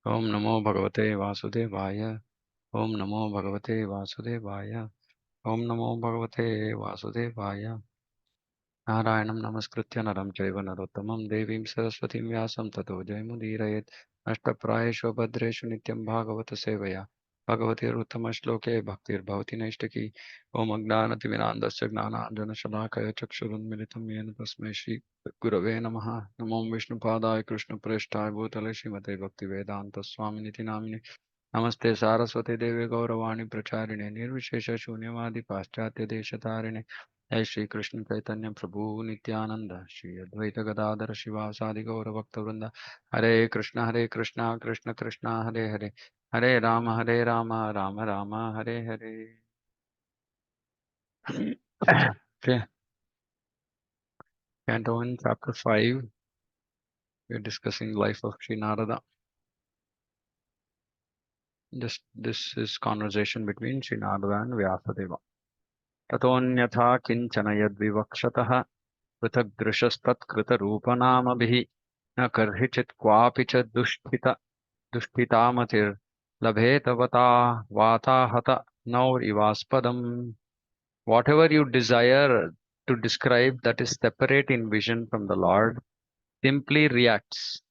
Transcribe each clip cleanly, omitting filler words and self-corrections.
ओम नमो भगवते वासुदेवाय। ओम नमो भगवते वासुदेवाय। ओम नमो भगवते वासुदेवाय। नारायणं नमस्कृत्य नरं चैव नरोत्तमं देवीं सरस्वतीं व्यासं ततो जयमुदीरयेत्। अष्टप्रायेषु भद्रेषु नित्यं भागवत सेवया भगवतीरुत्तमश्लोके भक्तिर्भवति नैष्टिकी। ॐ अज्ञानतिमिरान्धस्य ज्ञानाञ्जनशलाकया चक्षुरुन्मिलितं येन तस्मै श्रीगुरवे नमः। नमो विष्णुपादाय कृष्णप्रेष्ठाय भूतले श्रीमते भक्तिवेदान्तस्वामिनिति नामिने। नमस्ते सारस्वती देवी गौरवाणी प्रचारिणे निर्विशेष शून्यवादी पाश्चात्य देशतारिणे। जय श्री कृष्ण चैतन्य प्रभु नित्यानंद श्री अद्वैत गदाधर शिवासादि गौर भक्त वृंद। हरे कृष्ण कृष्ण कृष्ण हरे हरे, हरे Ram Ram Ram Hare Hare. Okay, Canto in chapter 5, we are discussing life of Sri Narada. This is conversation between Sri Narada and Vyasadeva. ततोऽन्यथा किञ्चन यद्विवक्षतः पृथग्दृशस्तत्कृतरूपनामभिः न कर्हिचित् क्वापि च दुष्टितामतिर्लभेत वाताहत नौरिवास्पदम्. Whatever you desire to describe that is separate in vision from the Lord simply reacts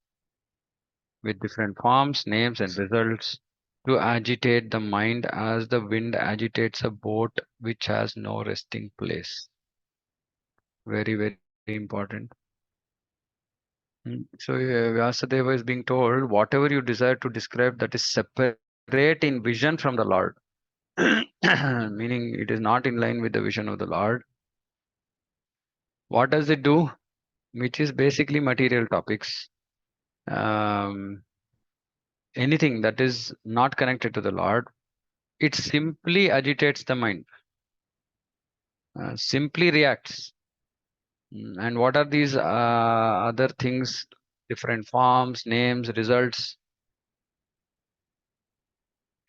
with different forms, names, and results to agitate the mind as the wind agitates a boat which has no resting place. Very, very important. So Vyasadeva is being told whatever you desire to describe that is separate in vision from the Lord, meaning it is not in line with the vision of the Lord. What does it do? Which is basically material topics. Anything that is not connected to the Lord, it simply agitates the mind, simply reacts. And what are these other things? Different forms, names, results,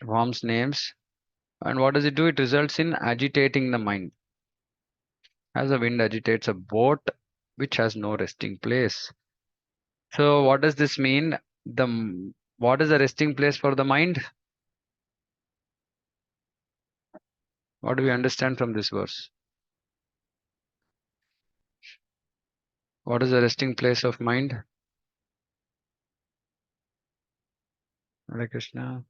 forms, names. And what does it do? It results in agitating the mind. As the wind agitates a boat which has no resting place. So what does this mean? What is the resting place for the mind? What do we understand from this verse? What is the resting place of mind? Hare Krishna.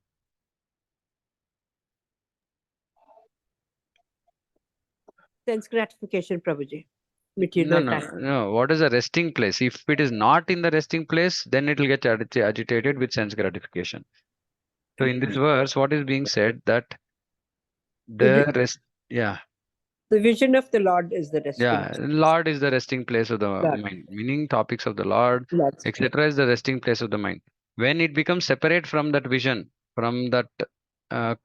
Sense gratification, Prabhuji. No, Material no, time. no. What is the resting place? If it is not in the resting place, then it will get agitated with sense gratification. So in this verse, what is being said that the rest, yeah, The vision of the Lord is the resting yeah, Lord is the resting place of the Lord. mind, meaning topics of the Lord, Lord's etc. is the resting place of the mind. When it becomes separate from that vision, from that, uh,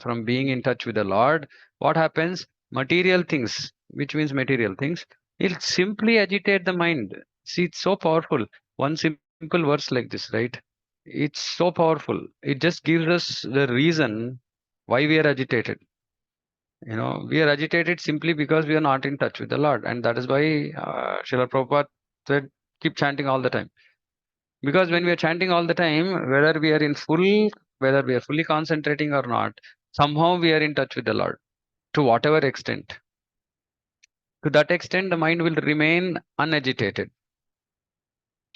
from being in touch with the Lord, what happens? Material things, which means material things, it'll simply agitate the mind. See, it's so powerful. One simple verse like this, right? It's so powerful. It just gives us the reason why we are agitated. We are agitated simply because we are not in touch with the Lord. And that is why Srila Prabhupada said, keep chanting all the time. Because when we are chanting all the time, whether we are fully concentrating or not, somehow we are in touch with the Lord to whatever extent. To that extent, the mind will remain unagitated.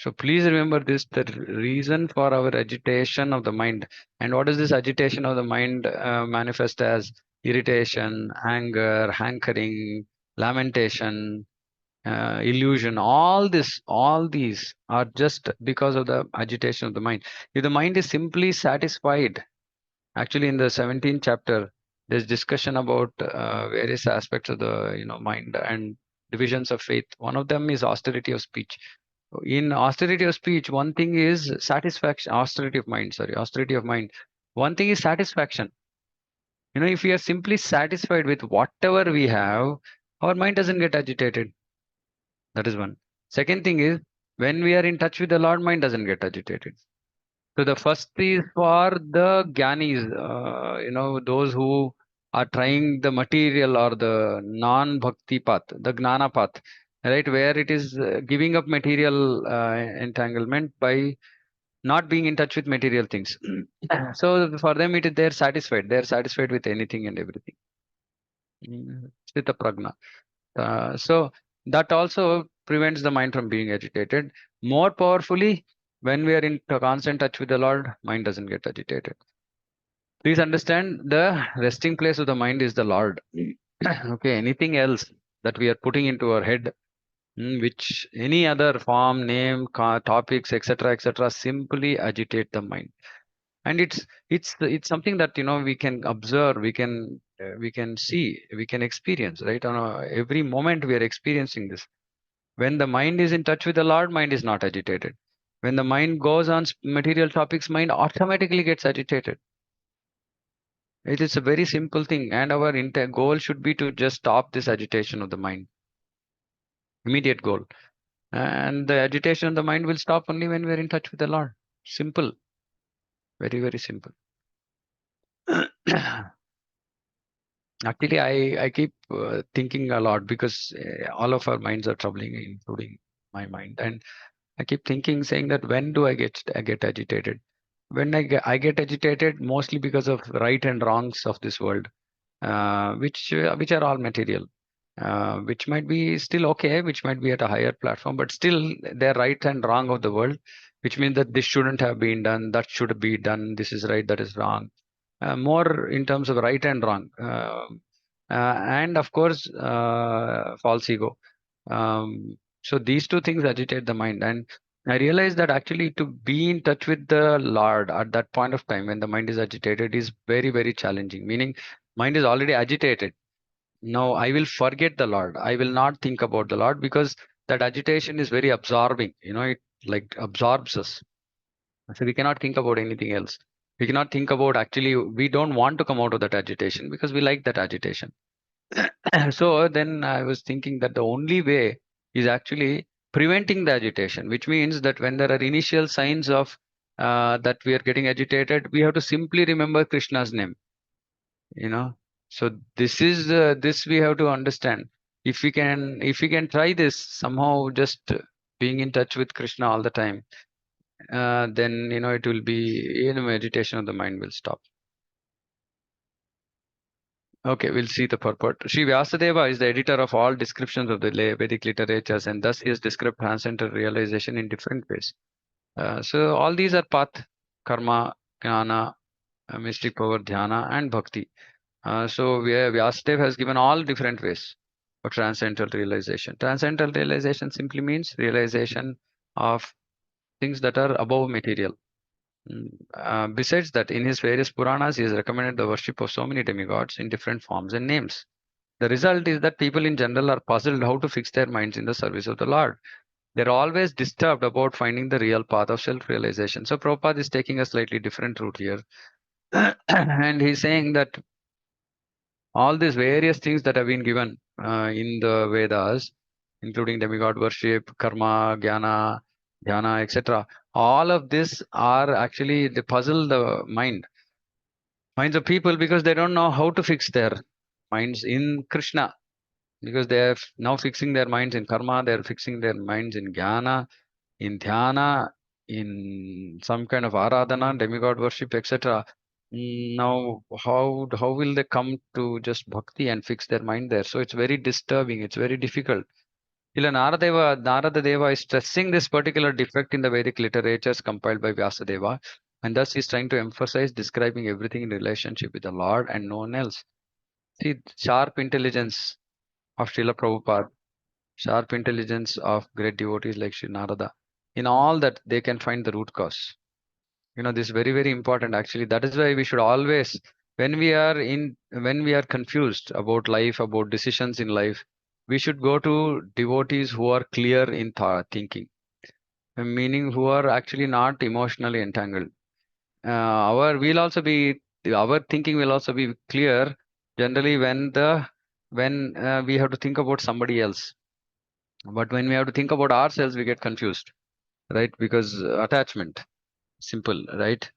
So please remember this, the reason for our agitation of the mind. And what does this agitation of the mind manifest as? Irritation, anger, hankering, lamentation, illusion. All these are just because of the agitation of the mind. If the mind is simply satisfied, actually in the 17th chapter, there's discussion about various aspects of the mind and divisions of faith. One of them is austerity of speech. In austerity of speech, one thing is satisfaction. Austerity of mind. One thing is satisfaction. If we are simply satisfied with whatever we have, our mind doesn't get agitated. That is one. Second thing is, when we are in touch with the Lord, mind doesn't get agitated. So the first is for the Gyanis, those who are trying the material or the non-bhakti path, the Gnana path, right, where it is giving up material entanglement by not being in touch with material things. So for them, they're satisfied. They're satisfied with anything and everything. Stita pragna. So that also prevents the mind from being agitated. More powerfully, when we are in constant touch with the Lord, mind doesn't get agitated. Please understand the resting place of the mind is the Lord. Okay, anything else that we are putting into our head, which any other form, name, topics, etc., etc., simply agitate the mind. And it's something that we can observe, we can see, we can experience, right? On every moment we are experiencing this. When the mind is in touch with the Lord, mind is not agitated. When the mind goes on material topics, mind automatically gets agitated. It is a very simple thing, and our goal should be to just stop this agitation of the mind. Immediate goal. And the agitation of the mind will stop only when we are in touch with the Lord. Simple. Very, very simple. Actually, I keep thinking a lot because all of our minds are troubling, including my mind. And I keep thinking, saying that when do I get agitated? When I get agitated, mostly because of right and wrongs of this world, which are all material, which might be still okay, which might be at a higher platform, but still they're right and wrong of the world, which means that this shouldn't have been done, that should be done, this is right, that is wrong. More in terms of right and wrong, and of course, false ego. So these two things agitate the mind, and I realized that actually to be in touch with the Lord at that point of time when the mind is agitated is very, very challenging. Meaning, mind is already agitated. No, I will forget the Lord. I will not think about the Lord because that agitation is very absorbing. It like absorbs us. So we cannot think about anything else. We cannot think about actually, we don't want to come out of that agitation because we like that agitation. So then I was thinking that the only way is actually preventing the agitation, which means that when there are initial signs of that we are getting agitated, we have to simply remember Krishna's name. you know so this we have to understand. If we can try this somehow, just being in touch with Krishna all the time, then it will be, meditation of the mind will stop. Okay, we'll see the purport. Sri Vyasadeva is the editor of all descriptions of the Vedic literatures, and thus he has described transcendental realization in different ways. So all these are path: karma, jnana, mystic power, dhyana, and bhakti. So Vyasadeva has given all different ways of transcendental realization. Transcendental realization simply means realization of things that are above material. Besides that, in his various Puranas, he has recommended the worship of so many demigods in different forms and names. The result is that people in general are puzzled how to fix their minds in the service of the Lord. They're always disturbed about finding the real path of self-realization. So Prabhupada is taking a slightly different route here. And he's saying that all these various things that have been given in the Vedas, including demigod worship, karma, jnana, dhyana, etc., all of this are actually they puzzle the minds of people because they don't know how to fix their minds in Krishna. Because they are now fixing their minds in karma, they are fixing their minds in jnana, in dhyana, in some kind of aradhana, demigod worship, etc. Now, how will they come to just bhakti and fix their mind there? So it's very disturbing. It's very difficult. Ila Narada Deva is stressing this particular defect in the Vedic literatures compiled by Vyasadeva, and thus he's trying to emphasize describing everything in relationship with the Lord and no one else. See, sharp intelligence of Srila Prabhupada, sharp intelligence of great devotees like Sri Narada. In all that, they can find the root cause. This is very, very important actually. That is why we should always, when we are confused about life, about decisions in life, we should go to devotees who are clear in thinking, meaning who are actually not emotionally entangled. Our thinking will also be clear generally when we have to think about somebody else. But when we have to think about ourselves, we get confused, right? Because attachment, simple, right?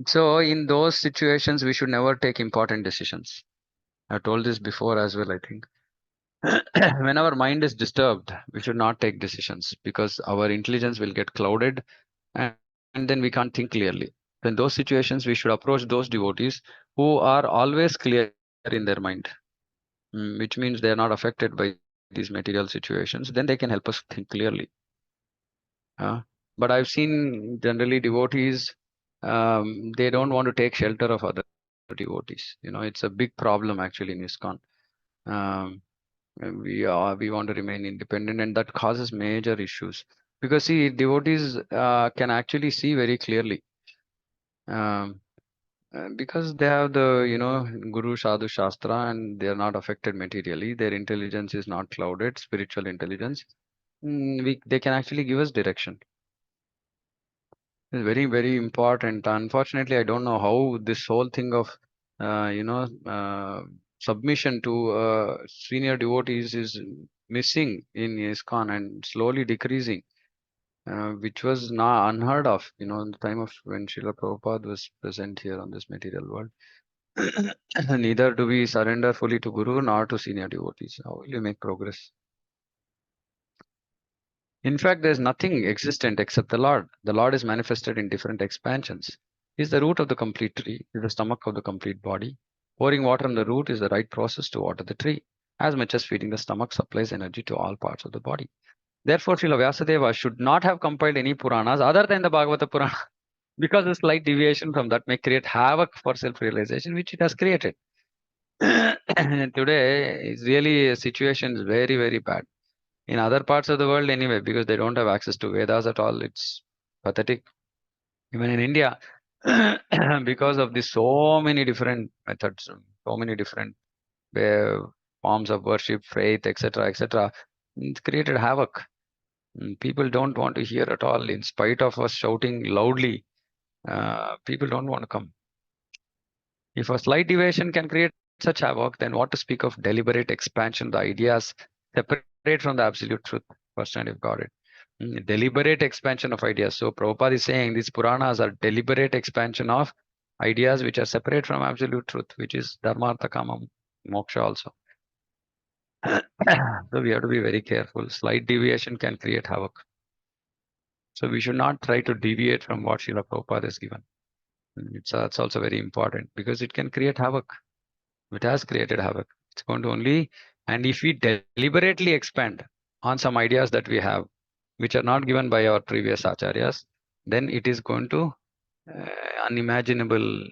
So in those situations, we should never take important decisions. I told this before as well, I think. When our mind is disturbed, we should not take decisions because our intelligence will get clouded, and then we can't think clearly. In those situations, we should approach those devotees who are always clear in their mind, which means they are not affected by these material situations. Then they can help us think clearly. Uh, but I've seen generally devotees, they don't want to take shelter of other devotees. It's a big problem actually in ISKCON. Um, we want to remain independent, and that causes major issues. Because see, devotees can actually see very clearly. Um, because they have the Guru Sadhu Shastra, and they are not affected materially. Their intelligence is not clouded, spiritual intelligence. They can actually give us direction. It's very, very important. Unfortunately, I don't know how this whole thing of, uh, you know, uh, submission to senior devotees is missing in ISKCON and slowly decreasing, which was not unheard of, in the time of when Srila Prabhupada was present here on this material world. Neither do we surrender fully to Guru nor to senior devotees. How will you make progress? In fact, there is nothing existent except the Lord. The Lord is manifested in different expansions. He is the root of the complete tree, he is the stomach of the complete body. Pouring water on the root is the right process to water the tree, as much as feeding the stomach supplies energy to all parts of the body. Therefore, Srila Vyasadeva should not have compiled any Puranas other than the Bhagavata Purana, because a slight deviation from that may create havoc for self realization, which it has created. Today, is really situation is very, very bad in other parts of the world anyway, because they don't have access to Vedas at all. It's pathetic. Even in India, because of this, so many different methods, so many different uh, forms of worship, faith, etc., etc., it's created havoc. People don't want to hear at all. In spite of us shouting loudly, people don't want to come. If a slight deviation can create such havoc, then what to speak of deliberate expansion, the ideas separate from the absolute truth, first and you've got it. Deliberate expansion of ideas. So Prabhupada is saying these Puranas are deliberate expansion of ideas which are separate from absolute truth, which is Dharma, Artha, Kama, Moksha also. So we have to be very careful. Slight deviation can create havoc. So we should not try to deviate from what Srila Prabhupada has given. It's also very important because it can create havoc. It has created havoc. It's going to only, and if we deliberately expand on some ideas that we have, which are not given by our previous acharyas, then it is going to unimaginable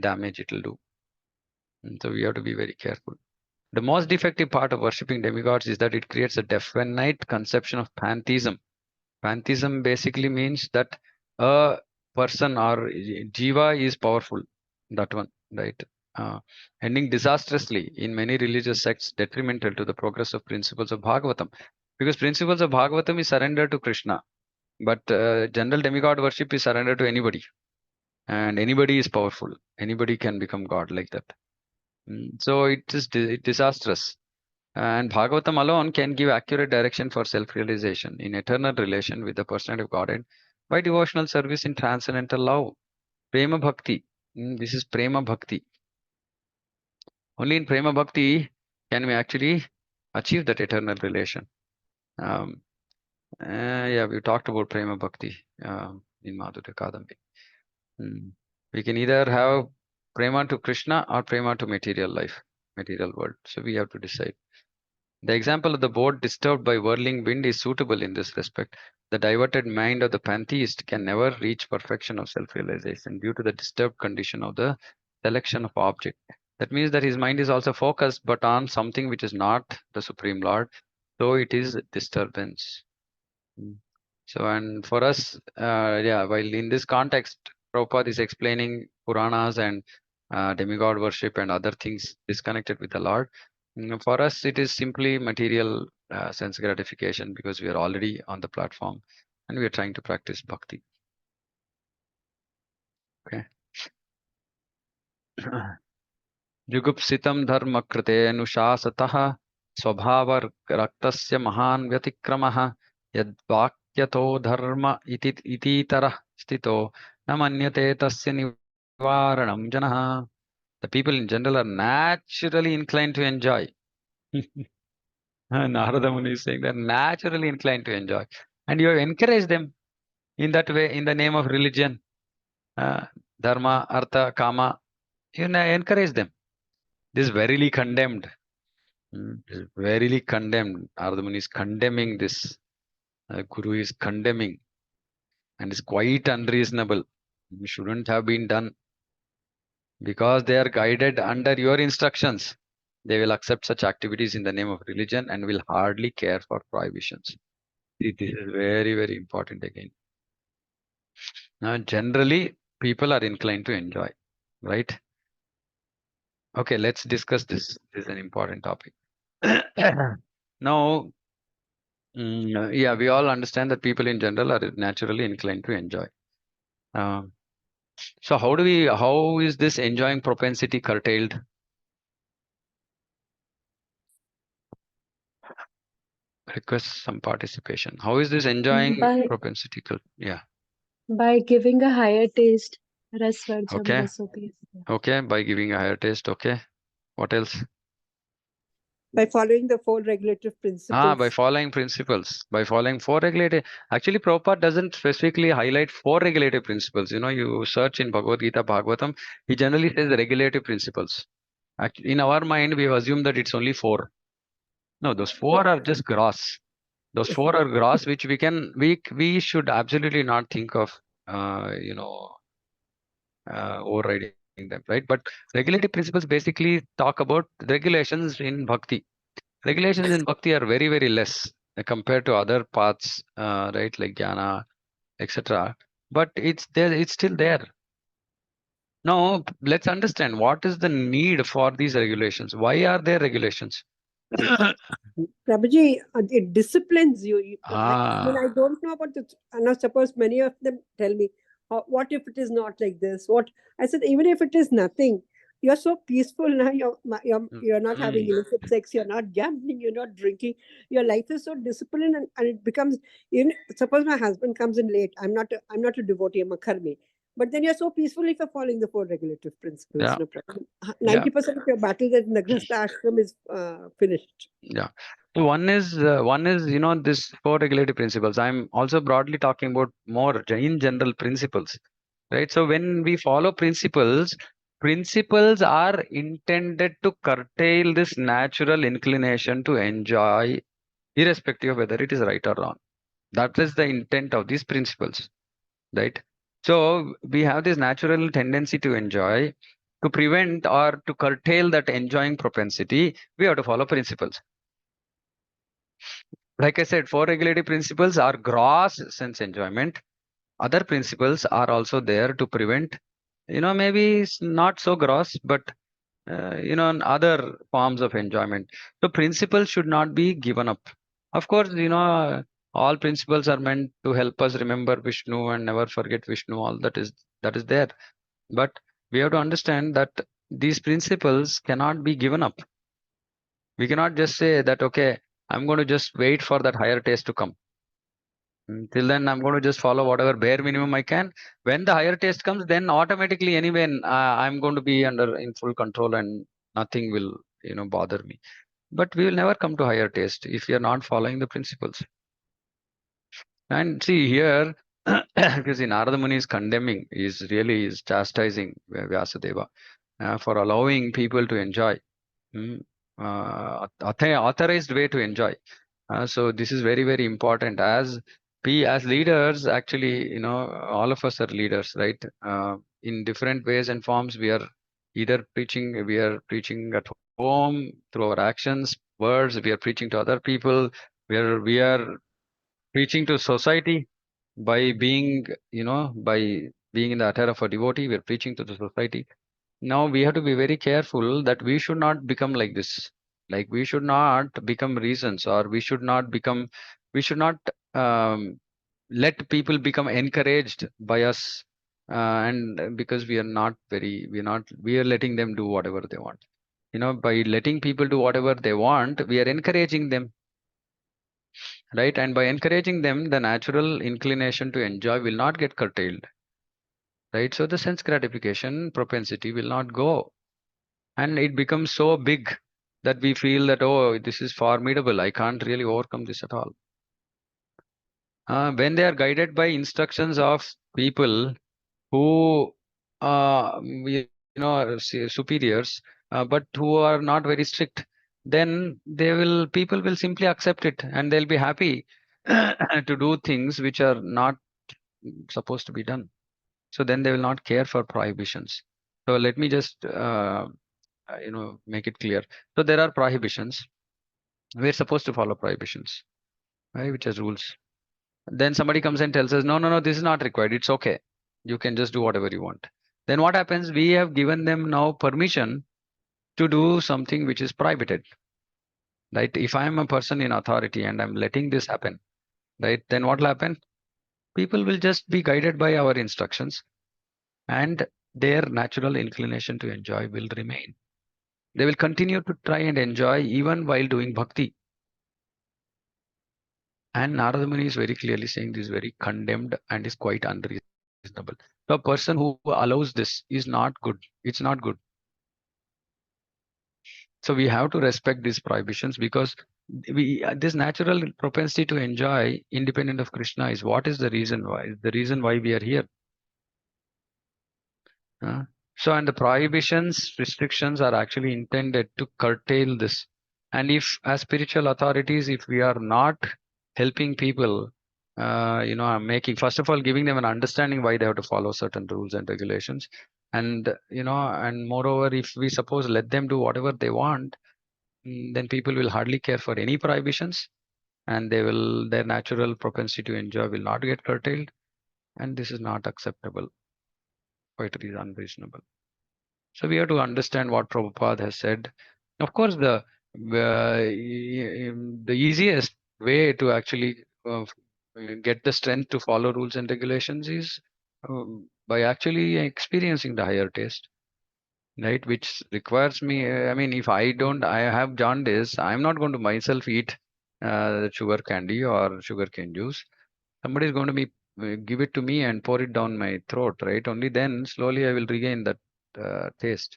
damage it will do. And so we have to be very careful. The most defective part of worshipping demigods is that it creates a definite conception of pantheism. Pantheism basically means that a person or jiva is powerful. That one, right? Uh, Ending disastrously in many religious sects, detrimental to the progress of principles of Bhagavatam. Because principles of Bhagavatam is surrender to Krishna, but general demigod worship is surrender to anybody, and anybody is powerful. Anybody can become God like that. So it is disastrous. And Bhagavatam alone can give accurate direction for self-realization in eternal relation with the personality of Godhead by devotional service in transcendental love. Prema Bhakti. This is Prema Bhakti. Only in Prema Bhakti can we actually achieve that eternal relation. Um, yeah, we talked about Prema Bhakti in Madhurya Kadambi. We can either have Prema to Krishna or Prema to material life, material world. So we have to decide. The example of the boat disturbed by whirling wind is suitable in this respect. The diverted mind of the pantheist can never reach perfection of self-realization due to the disturbed condition of the selection of object. That means that his mind is also focused but on something which is not the Supreme Lord, so it is disturbance. Mm. So, and for us, yeah, while in this context, Prabhupada is explaining Puranas and demigod worship and other things disconnected with the Lord. For us, it is simply material sense gratification because we are already on the platform and we are trying to practice bhakti. Okay. जुगुप्सितं धर्मकृते अनुशासतः स्वभावरक्तस्य महान् व्यतिक्रमः यद्वाक्यतो धर्म इतीतरः स्थितो न मन्यते तस्य निवारणं जनः. The people in general are naturally inclined to enjoy. Narada Muni is saying they're naturally inclined to enjoy. And you have encouraged them. In that way, in the name of religion, uh, dharma, artha, kama, encourage them. This is verily condemned. Is verily condemned. Ardhaman is condemning this. Guru is condemning, and is quite unreasonable. It shouldn't have been done because they are guided under your instructions. They will accept such activities in the name of religion and will hardly care for prohibitions. See, this is very, very important again. Now, generally, people are inclined to enjoy, right? Okay, let's discuss this. This is an important topic. Now, yeah, we all understand that people in general are naturally inclined to enjoy. Um, so how is this enjoying propensity curtailed? Request some participation. How is this enjoying by propensity? Yeah. giving a higher taste, rasvarjam Okay. rasopis. Okay. By giving a higher taste. Okay. What else? By following the four regulative By principles. following principles. By following four regulative. Actually, Prabhupada doesn't specifically highlight four regulative principles. You search in Bhagavad Gita, Bhagavatam, he generally says the regulative principles. Actually, in our mind, we assume that it's only four. No, those four are just gross. Those four are gross, which we should absolutely not think of, overriding them, right? But regulative principles basically talk about regulations in bhakti. Regulations in bhakti are very, very less compared to other paths, right? Like jnana, etc. But it's there. It's still there. Now, let's understand what is the need for these regulations. Why are there regulations? Prabhuji, it disciplines you. Ah, I don't know about the. Now, suppose many of them tell me, "What if it is not like this?" What I said, even if it is nothing, you're so peaceful now. You're not having mm, illicit sex. You're not gambling. You're not drinking. Your life is so disciplined, and it becomes. Even suppose my husband comes in late. I'm not a devotee. I'm a karmi. But then you're so peaceful if you're following the four regulative principles. yeah, No problem. yeah. 90% of your battle in the Grasta ashram is finished. Yeah. So one is this four regulative principles. I'm also broadly talking about more in general principles, right? So when we follow principles, principles are intended to curtail this natural inclination to enjoy, irrespective of whether it is right or wrong. That is the intent of these principles, right? So we have this natural tendency to enjoy. To prevent or to curtail that enjoying propensity, we have to follow principles. Like I said, four regulative principles are gross sense enjoyment. Other principles are also there to prevent, maybe it's not so gross, but other forms of enjoyment. So principles should not be given up. Of course, all principles are meant to help us remember Vishnu and never forget Vishnu. All that is there. But we have to understand that these principles cannot be given up. We cannot just say that, okay, I'm going to just wait for that higher taste to come. Till then, I'm going to just follow whatever bare minimum I can. When the higher taste comes, then automatically, anyway, I'm going to be in full control and nothing will, bother me. But we will never come to higher taste if we are not following the principles. And see here, because Narada Muni is condemning, is chastising Vyasadeva for allowing people to enjoy. mm, Authorized way to enjoy. So this is very, very important. As leaders, actually, all of us are leaders, right? In different ways and forms, we are preaching at home through our actions, words. We are preaching to other people. We are preaching to society by being in the attire of a devotee. We are preaching to the society. Now we have to be very careful that we should not become like this. Like we should not become reasons, or we should not um, let people become encouraged by us. And because we are letting them do whatever they want. By letting people do whatever they want, we are encouraging them, right? And by encouraging them, the natural inclination to enjoy will not get curtailed, right? So the sense gratification propensity will not go, and it becomes so big that we feel that, oh, this is formidable, I can't really overcome this at all. when they are guided by instructions of people who superiors, but who are not very strict, then people will simply accept it and they'll be happy to do things which are not supposed to be done. So then they will not care for prohibitions. So let me just make it clear. So there are prohibitions. We're supposed to follow prohibitions, right, which are rules. Then somebody comes and tells us, no, no, no, this is not required, it's okay, you can just do whatever you want. Then what happens? We have given them now permission to do something which is prohibited, right? If I am a person in authority and I'm letting this happen, right, then what will happen? People will just be guided by our instructions, and their natural inclination to enjoy will remain. They will continue to try and enjoy even while doing bhakti. And Narada Muni is very clearly saying this is very condemned and is quite unreasonable. So a person who allows this is not good. It's not good. So we have to respect these prohibitions, because this natural propensity to enjoy independent of Krishna is what is the reason why. The reason why we are here. Uh, so, and the prohibitions, restrictions are actually intended to curtail this. And if, as spiritual authorities, if we are not helping people, making, first of all, giving them an understanding why they have to follow certain rules and regulations, and and moreover, if we suppose let them do whatever they want, then people will hardly care for any prohibitions, and their natural propensity to enjoy will not get curtailed, and this is not acceptable. Quite unreasonable. So we have to understand what Prabhupada has said. Of course, the easiest way to actually get the strength to follow rules and regulations is by actually experiencing the higher taste, right? Which requires me. I mean, if I have jaundice, I'm not going to myself eat sugar candy or sugar cane juice. Somebody is going to be give it to me and pour it down my throat, right? Only then slowly I will regain that taste.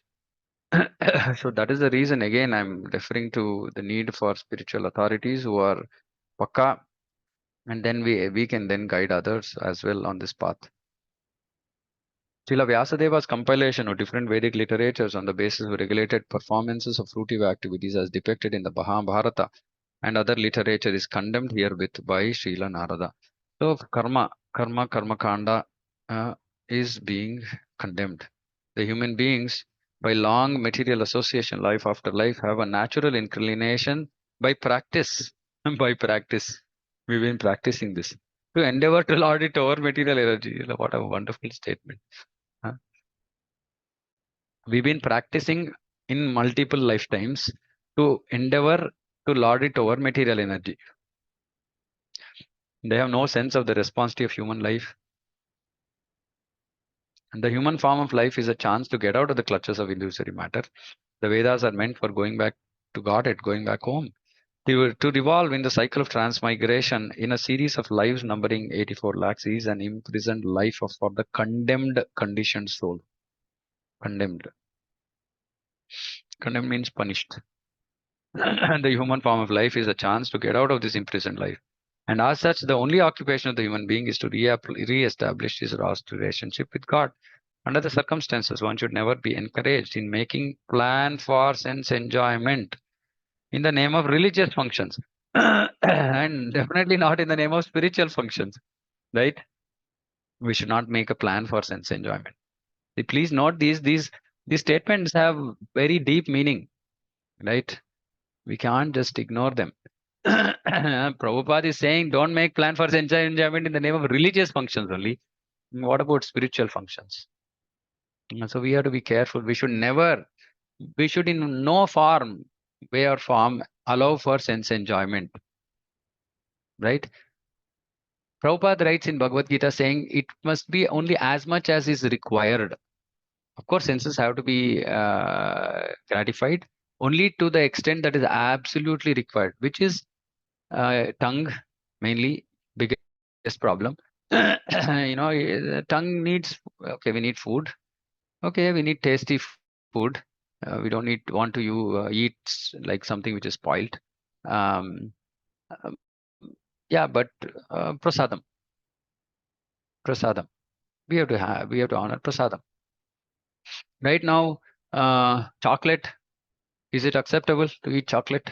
So that is the reason, again, I'm referring to the need for spiritual authorities who are pakka, and then we can then guide others as well on this path. Srila Vyasadeva's compilation of different Vedic literatures on the basis of regulated performances of fruitive activities as depicted in the Mahabharata and other literature is condemned herewith by Srila Narada. So karma kanda is being condemned. The human beings, by long material association, life after life, have a natural inclination by practice. By practice, we've been practicing this to endeavor to lord it over material energy. What a wonderful statement. Huh? We've been practicing in multiple lifetimes to endeavor to lord it over material energy. They have no sense of the responsibility of human life. And the human form of life is a chance to get out of the clutches of illusory matter. The Vedas are meant for going back to Godhead, going back home, to revolve in the cycle of transmigration in a series of lives numbering 84 lakhs is an imprisoned life for the condemned conditioned soul. Condemned. Condemned means punished. And the human form of life is a chance to get out of this imprisoned life. And as such, the only occupation of the human being is to re-establish his lost relationship with God. Under the circumstances, one should never be encouraged in making plan for sense enjoyment in the name of religious functions, and definitely not in the name of spiritual functions, right? We should not make a plan for sense enjoyment. Please note these statements have very deep meaning, right? We can't just ignore them. Prabhupada is saying, don't make plan for sense enjoyment in the name of religious functions only. What about spiritual functions? So we have to be careful. We should in no form, way or form allow for sense enjoyment, right? Prabhupada writes in Bhagavad Gita saying it must be only as much as is required. Of course, senses have to be gratified only to the extent that is absolutely required, which is tongue mainly, biggest problem. Tongue needs, okay, we need food. Okay, we need tasty food. We don't want to eat like something which is spoiled. Um, yeah, Yeah, but prasadam, prasadam. We have to honor prasadam. Right now, chocolate. Is it acceptable to eat chocolate?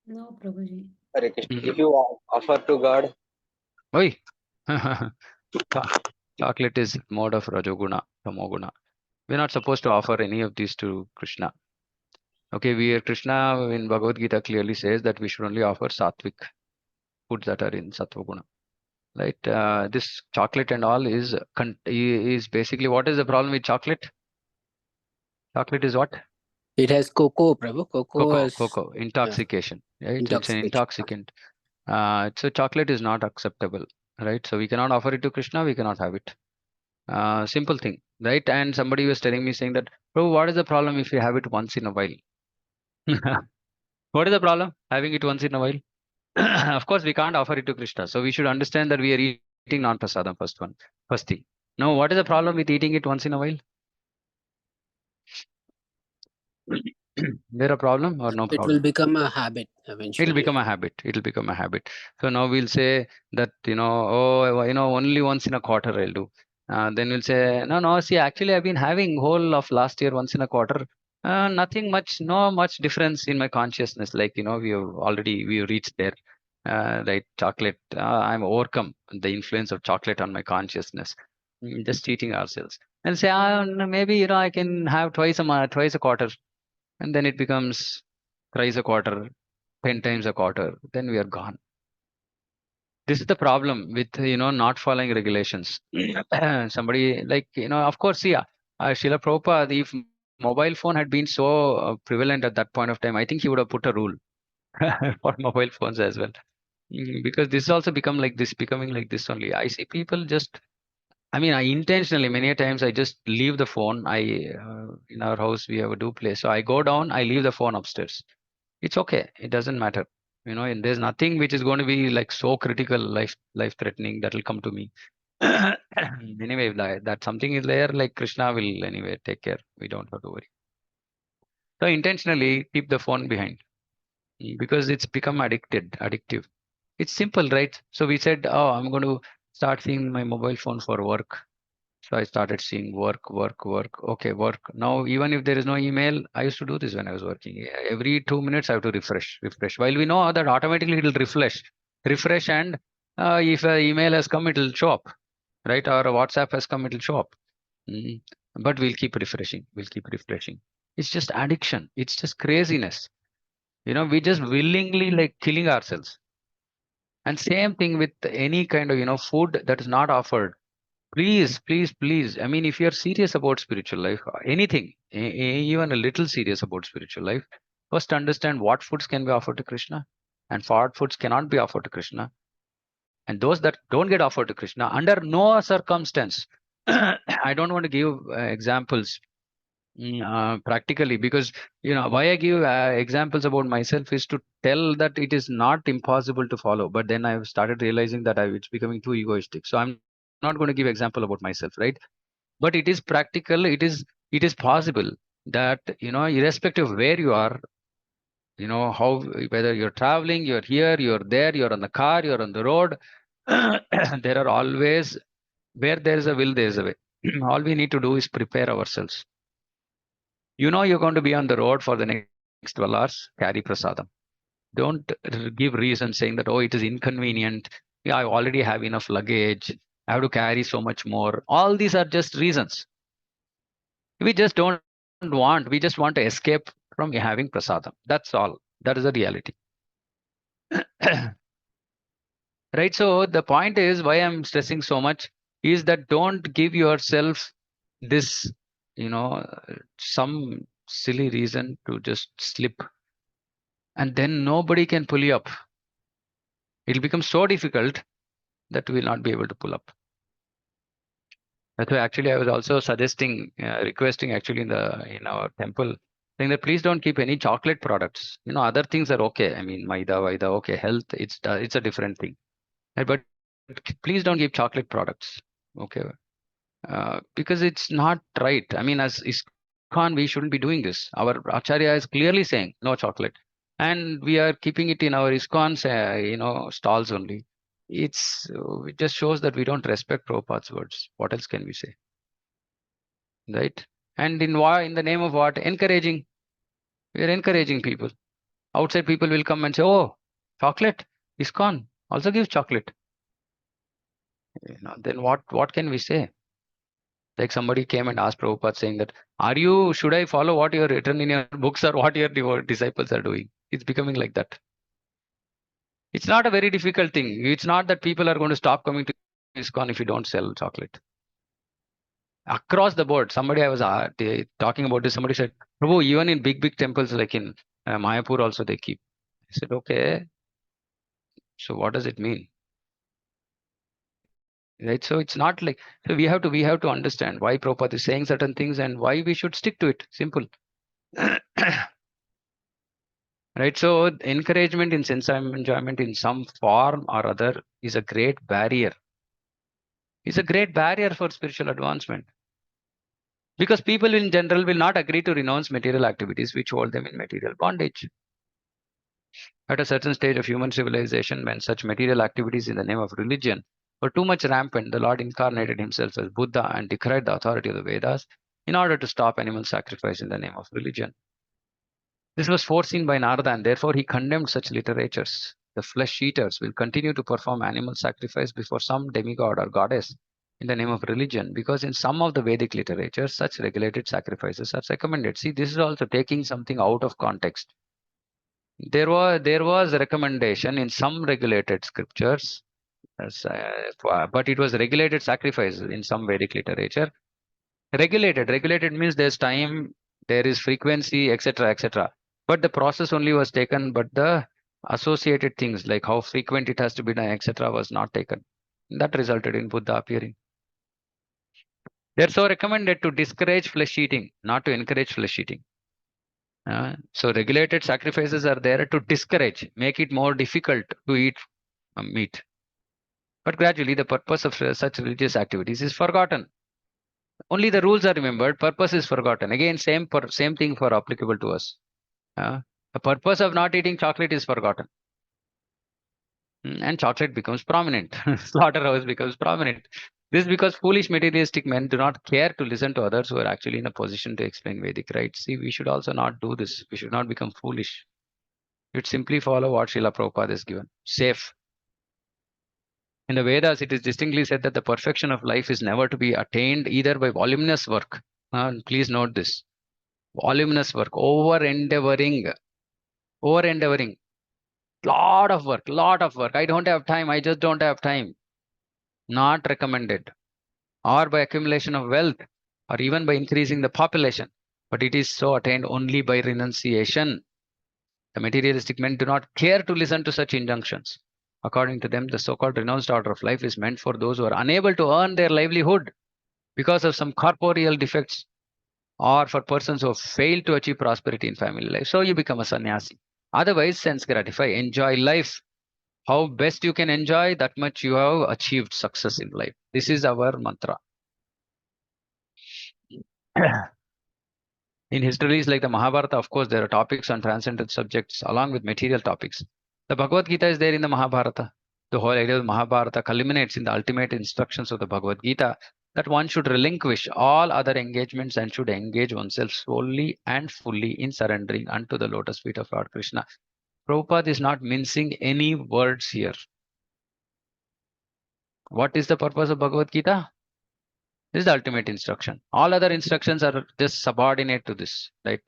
No, Prabhuji. Hare Krishna. Mhm. If you offer to God, Oi. Chocolate is mode of Rajoguna, Tamoguna. We're not supposed to offer any of these to Krishna. Okay, Krishna in Bhagavad Gita clearly says that we should only offer sattvic foods that are in Sattva Guna. Right? This chocolate and all is basically, what is the problem with chocolate? Chocolate is what? It has cocoa, Prabhu. Cocoa is Intoxication. Right? It's an intoxication. intoxicant. So chocolate is not acceptable. Right? So we cannot offer it to Krishna. We cannot have it. Simple thing, right? And somebody was telling me saying that, bro, what is the problem if you have it once in a while? What is the problem having it once in a while? Of course, we can't offer it to Krishna. So we should understand that we are eating non-prasadam, first thing. Now, what is the problem with eating it once in a while? There a problem or no It will problem? become a habit It'll eventually. become a habit. It'll become a habit. So now we'll say that, oh, only once in a quarter I'll do. Then we'll say, no, no, see, actually, I've been having whole of last year once in a quarter. Nothing much, no much difference in my consciousness. Like, we reached there. Right, chocolate. I'm overcome the influence of chocolate on my consciousness. Just cheating ourselves. And say, no, maybe, I can have twice a quarter. And then it becomes thrice a quarter, 10 times a quarter, then we are gone. This is the problem with, not following regulations. Somebody like, of course, see, Srila Prabhupada, if mobile phone had been so prevalent at that point of time, I think he would have put a rule for mobile phones as well. Because this has also becoming like this only. I see people just, I intentionally, many a times I just leave the phone. In our house, we have a duplex. So I go down, I leave the phone upstairs. It's okay. It doesn't matter. And there's nothing which is going to be like so critical, life threatening that will come to me. Anyway, if that something is there, like Krishna will anyway take care. We don't have to worry. So intentionally keep the phone behind, because it's become addictive. It's simple, right? So we said, oh, I'm going to start seeing my mobile phone for work. So I started seeing work, work, work. Okay, work. Now, even if there is no email, I used to do this when I was working. Every 2 minutes, I have to refresh. While we know that automatically it will refresh, and if an email has come, it will show up, right? Or a WhatsApp has come, it will show up. Mm. But we'll keep refreshing. It's just addiction. It's just craziness. We just willingly like killing ourselves. And same thing with any kind of, food that is not offered. Please, please, please. If you're serious about spiritual life, anything, even a little serious about spiritual life, first understand what foods can be offered to Krishna and what foods cannot be offered to Krishna. And those that don't get offered to Krishna, under no circumstance, I don't want to give examples practically, because, why I give examples about myself is to tell that it is not impossible to follow. But then I've started realizing that it's becoming too egoistic. So I'm not going to give example about myself, right? But it is practical, it is possible that, irrespective of where you are, how, whether you're traveling, you're here, you're there, you're on the car, you're on the road, there are always, where there is a will, there is a way. All we need to do is prepare ourselves. You're going to be on the road for the next 12 hours, carry prasadam. Don't give reason saying that, oh, it is inconvenient. Yeah, I already have enough luggage. I have to carry so much more. All these are just reasons. We just want to escape from having prasadam. That's all. That is the reality. Right. So the point is, why I'm stressing so much is that don't give yourself this, some silly reason to just slip, and then nobody can pull you up. It'll become so difficult that we will not be able to pull up. That's why actually I was also suggesting, requesting actually in our temple, saying that please don't keep any chocolate products. Other things are okay. Maida, okay, health, it's a different thing. But please don't keep chocolate products. Okay. Because it's not right. As ISKCON ISKCON, we shouldn't be doing this. Our Acharya is clearly saying no chocolate. And we are keeping it in our ISKCON, stalls only. It just shows that we don't respect Prabhupada's words. What else can we say? Right? And in the name of what? Encouraging. We are encouraging people. Outside people will come and say, oh, chocolate, ISKCON also gives chocolate. Then what can we say? Like somebody came and asked Prabhupada saying that, should I follow what you have written in your books or what your disciples are doing? It's becoming like that. It's not a very difficult thing. It's not that people are going to stop coming to ISKCON if you don't sell chocolate. Across the board, somebody I was talking about this, somebody said, Prabhu, even in big temples like in Mayapur also they keep. I said, okay. So what does it mean? Right? So it's not like, so we have to understand why Prabhupada is saying certain things and why we should stick to it. Simple. Right? So encouragement in sense enjoyment in some form or other is a great barrier. It's a great barrier for spiritual advancement. Because people in general will not agree to renounce material activities which hold them in material bondage. At a certain stage of human civilization, when such material activities in the name of religion were too much rampant, the Lord incarnated himself as Buddha and decried the authority of the Vedas in order to stop animal sacrifice in the name of religion. This was foreseen by Narada, and therefore he condemned such literatures. The flesh eaters will continue to perform animal sacrifice before some demigod or goddess in the name of religion, because in some of the Vedic literature, such regulated sacrifices are recommended. See, this is also taking something out of context. There was a recommendation in some regulated scriptures, but it was regulated sacrifice in some Vedic literature. Regulated means there's time, there is frequency, etc. But the process only was taken, but the associated things like how frequent it has to be done, etc., was not taken. That resulted in Buddha appearing. They're so recommended to discourage flesh eating, not to encourage flesh eating. So regulated sacrifices are there to discourage, make it more difficult to eat meat. But gradually, the purpose of such religious activities is forgotten. Only the rules are remembered. Purpose is forgotten. Again, same thing for applicable to us. The purpose of not eating chocolate is forgotten. And chocolate becomes prominent. Slaughterhouse becomes prominent. This is because foolish materialistic men do not care to listen to others who are actually in a position to explain Vedic rites. See, we should also not do this. We should not become foolish. We should simply follow what Srila Prabhupada has given. Safe. In the Vedas, it is distinctly said that the perfection of life is never to be attained either by voluminous work. Please note this. Voluminous work, over-endeavoring. Lot of work. I don't have time. I just don't have time. Not recommended. Or by accumulation of wealth, or even by increasing the population. But it is so attained only by renunciation. The materialistic men do not care to listen to such injunctions. According to them, the so-called renounced order of life is meant for those who are unable to earn their livelihood because of some corporeal defects, or for persons who have failed to achieve prosperity in family life. So you become a sannyasi. Otherwise, sense gratify, enjoy life. How best you can enjoy, that much you have achieved success in life. This is our mantra. In histories like the Mahabharata, of course, there are topics on transcendent subjects along with material topics. The Bhagavad Gita is there in the Mahabharata. The whole idea of the Mahabharata culminates in the ultimate instructions of the Bhagavad Gita that one should relinquish all other engagements and should engage oneself solely and fully in surrendering unto the lotus feet of Lord Krishna. Prabhupada is not mincing any words here. What is the purpose of Bhagavad Gita? This is the ultimate instruction. All other instructions are just subordinate to this, right?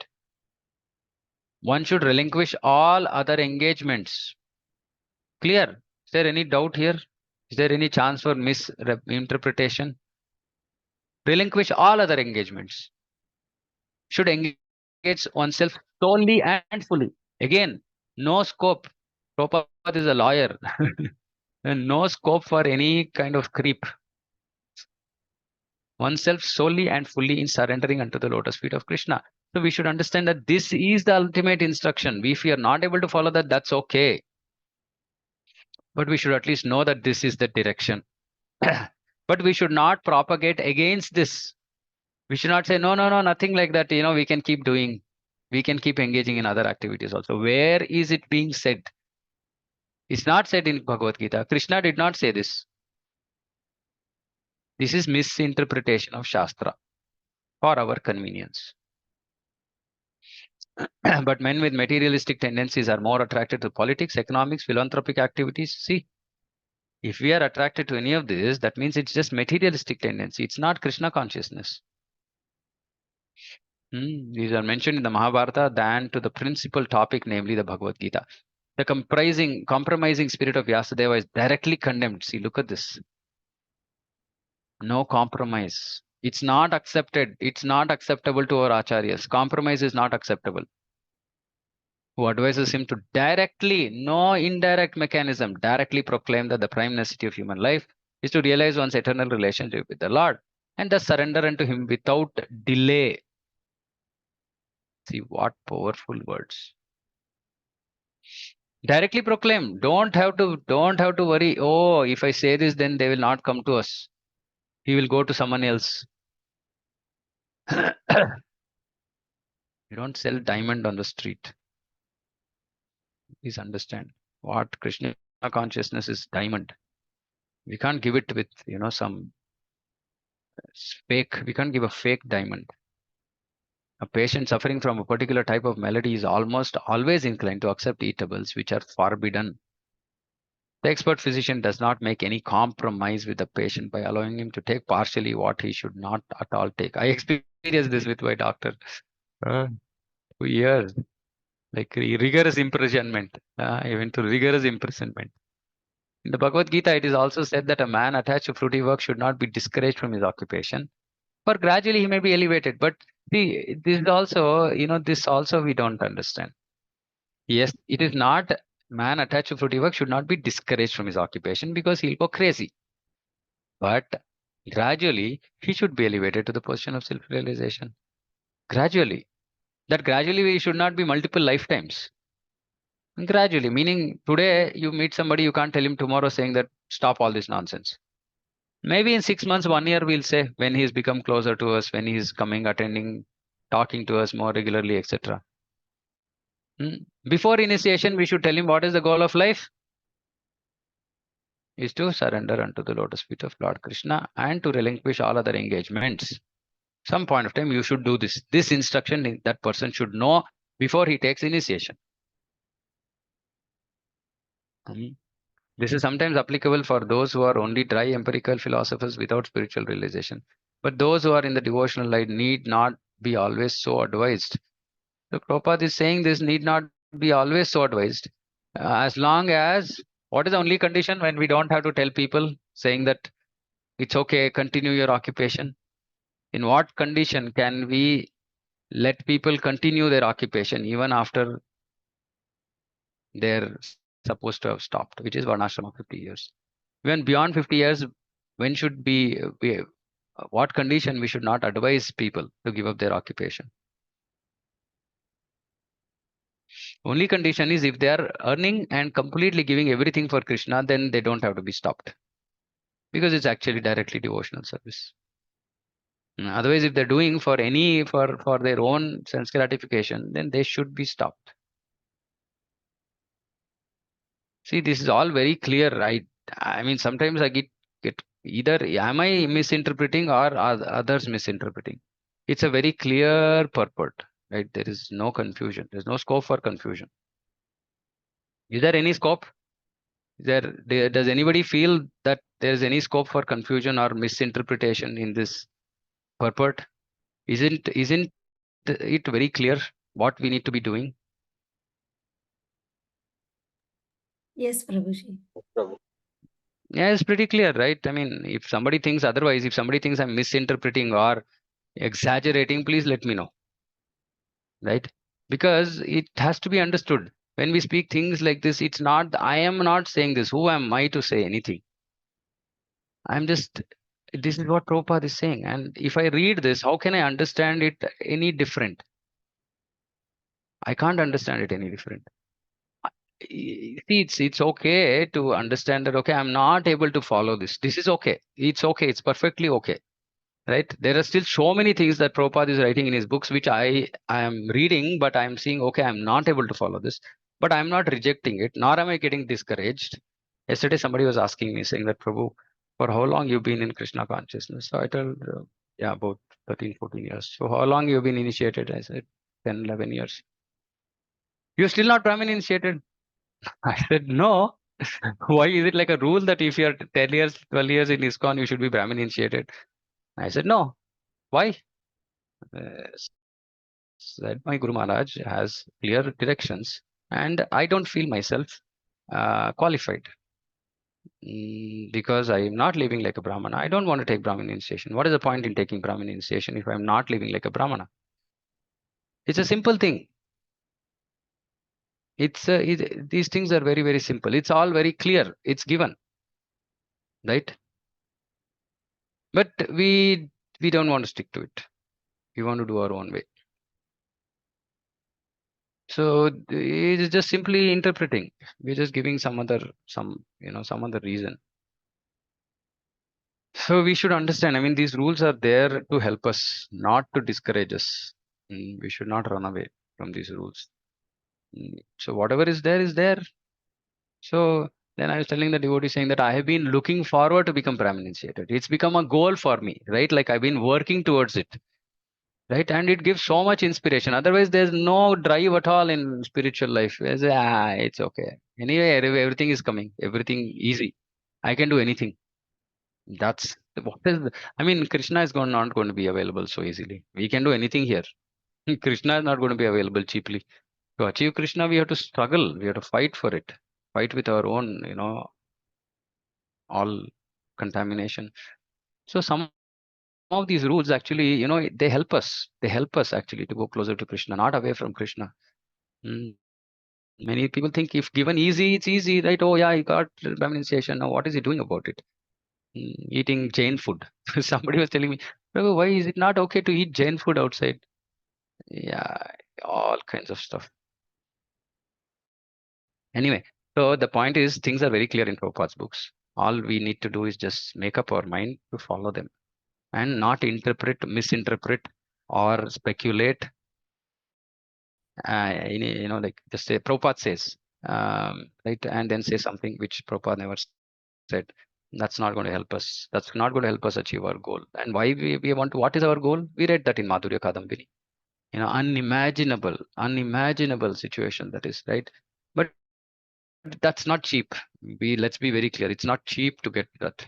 One should relinquish all other engagements. Clear? Is there any doubt here? Is there any chance for misinterpretation? Relinquish all other engagements. Should engage oneself solely and fully. Again, no scope. Prabhupada is a lawyer. And no scope for any kind of creep. Oneself solely and fully in surrendering unto the lotus feet of Krishna. So we should understand that this is the ultimate instruction. If we are not able to follow that, that's okay. But we should at least know that this is the direction. But we should not propagate against this. We should not say, no, no, no, nothing like that. We can keep doing, we can keep engaging in other activities also. Where is it being said? It's not said in Bhagavad Gita. Krishna did not say this. This is misinterpretation of Shastra for our convenience. But men with materialistic tendencies are more attracted to politics, economics, philanthropic activities. See, if we are attracted to any of this, that means it's just materialistic tendency. It's not Krishna consciousness. These are mentioned in the Mahabharata than to the principal topic, namely the Bhagavad Gita. The compromising spirit of Vyasadeva is directly condemned. See, look at this. No compromise. It's not accepted. It's not acceptable to our acharyas. Compromise is not acceptable. Who advises him to directly, no indirect mechanism, directly proclaim that the prime necessity of human life is to realize one's eternal relationship with the Lord and thus surrender unto him without delay. See what powerful words. Directly proclaim. Don't have to worry. Oh, if I say this, then they will not come to us. He will go to someone else. You don't sell diamond on the street. Please understand what Krishna consciousness is diamond. We can't give it with some fake. We can't give a fake diamond. A patient suffering from a particular type of malady is almost always inclined to accept eatables which are forbidden. The expert physician does not make any compromise with the patient by allowing him to take partially what he should not at all take. I experienced this with my doctor. 2 years, like rigorous imprisonment. I went to rigorous imprisonment. In the Bhagavad Gita, it is also said that a man attached to fruity work should not be discouraged from his occupation, for gradually he may be elevated. But see, this also, this also we don't understand. Yes, it is not, man attached to fruity work should not be discouraged from his occupation because he'll go crazy. But gradually, he should be elevated to the position of self-realization. Gradually. That gradually should not be multiple lifetimes. Gradually, meaning today you meet somebody, you can't tell him tomorrow saying that stop all this nonsense. Maybe in 6 months, 1 year, we'll say when he's become closer to us, when he's coming, attending, talking to us more regularly, etc. Before initiation, we should tell him what is the goal of life? Is to surrender unto the lotus feet of Lord Krishna and to relinquish all other engagements. Some point of time, you should do this. This instruction that person should know before he takes initiation. This is sometimes applicable for those who are only dry empirical philosophers without spiritual realization. But those who are in the devotional light need not be always so advised. So Prabhupada is saying this need not be always so advised. As long as, what is the only condition when we don't have to tell people saying that it's okay, continue your occupation? In what condition can we let people continue their occupation even after they're supposed to have stopped, which is Varnashrama 50 years. Even beyond 50 years, when should what condition we should not advise people to give up their occupation? Only condition is if they are earning and completely giving everything for Krishna, then they don't have to be stopped. Because it's actually directly devotional service. Otherwise, if they're doing for their own sense gratification, then they should be stopped. See, this is all very clear, right? I mean, sometimes I get either am I misinterpreting or are others misinterpreting? It's a very clear purport, right? There is no confusion. There's no scope for confusion. Is there any scope? Does anybody feel that there's any scope for confusion or misinterpretation in this purport? Isn't it very clear what we need to be doing? Yes, Prabhuji. Prabhu. Yeah, it's pretty clear, right? I mean, if somebody thinks otherwise, if somebody thinks I'm misinterpreting or exaggerating, please let me know, right? Because it has to be understood. When we speak things like this, it's not, I am not saying this. Who am I to say anything? I'm just, this is what Prabhupada is saying. And if I read this, how can I understand it any different? I can't understand it any different. See, it's okay to understand that, okay, I'm not able to follow this. This is okay. It's okay. It's perfectly okay. right? There are still so many things that Prabhupada is writing in his books, which I am reading, but I'm seeing, okay, I'm not able to follow this, but I'm not rejecting it, nor am I getting discouraged. Yesterday, somebody was asking me, saying that, Prabhu, for how long you've been in Krishna consciousness? So I told, yeah, about 13, 14 years. So how long you've been initiated? I said, 10, 11 years. You're still not Brahmin initiated? I said, no. Why is it like a rule that if you're 10 years, 12 years in ISKCON, you should be Brahmin initiated? I said, no. Why? Said my Guru Maharaj has clear directions, and I don't feel myself qualified because I am not living like a Brahmana. I don't want to take Brahmin initiation. What is the point in taking Brahmin initiation if I'm not living like a Brahmana? It's a simple thing. These things are very, very simple. It's all very clear. It's given, right? But we don't want to stick to it. We want to do our own way. So it is just simply interpreting. We're just giving some other reason. So we should understand. I mean, these rules are there to help us, not to discourage us. We should not run away from these rules. So whatever is there is there. So then I was telling the devotee, saying that I have been looking forward to become Brahmin initiated. It's become a goal for me, right? Like I've been working towards it, right? And it gives so much inspiration. Otherwise, there's no drive at all in spiritual life. It's okay. Anyway, everything is coming. Everything easy. I can do anything. That's what is. I mean, Krishna is not going to be available so easily. We can do anything here. Krishna is not going to be available cheaply. To achieve Krishna, we have to struggle. We have to fight for it. Fight with our own, all contamination. So some of these rules actually, they help us. They help us actually to go closer to Krishna, not away from Krishna. Many people think if given easy, it's easy, right? Oh yeah, he got Brahmin initiation. Now what is he doing about it? Eating Jain food. Somebody was telling me, Prabhu, why is it not okay to eat Jain food outside? Yeah, all kinds of stuff. Anyway, so the point is things are very clear in Prabhupada's books. All we need to do is just make up our mind to follow them and not interpret, misinterpret, or speculate. Like just say Prabhupada says, right, and then say something which Prabhupada never said. That's not going to help us. That's not going to help us achieve our goal. And why we want to? What is our goal? We read that in Madhurya Kadambini. Unimaginable situation that is, right? But that's not cheap. Let's be very clear. It's not cheap to get that.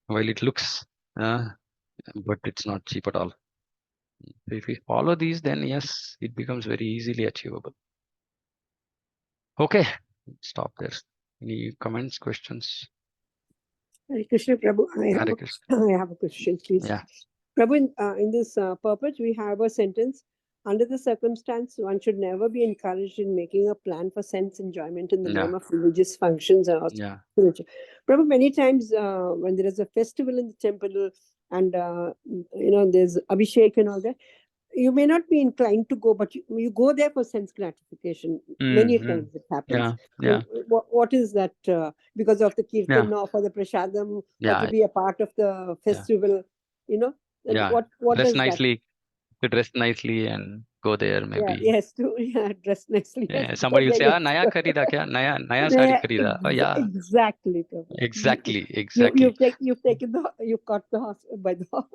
While it looks, but it's not cheap at all. So if we follow these, then yes, it becomes very easily achievable. Okay, stop there. Any comments, questions? Hare Krishna, Prabhu. Hare Krishna. I have a question, please. Yeah. Prabhu, in this purport, we have a sentence. Under the circumstance, one should never be encouraged in making a plan for sense enjoyment in the Yeah. name of religious functions or Yeah. spiritual. Prabhu, many times when there is a festival in the temple and there's Abhishek and all that, you may not be inclined to go, but you go there for sense gratification. Many times it happens. Yeah. What is that? Because of the kirtan Yeah. or for the prasadam, or Yeah. to be a part of the festival, then Yeah. what Dress does nicely. To dress nicely and go there that? maybe. Yes, to dress nicely. Yeah, somebody will say, "Naya kharida kya? Naya sari kharida." Oh yeah, Exactly, Prabhu. exactly. You've caught the horse by the horse.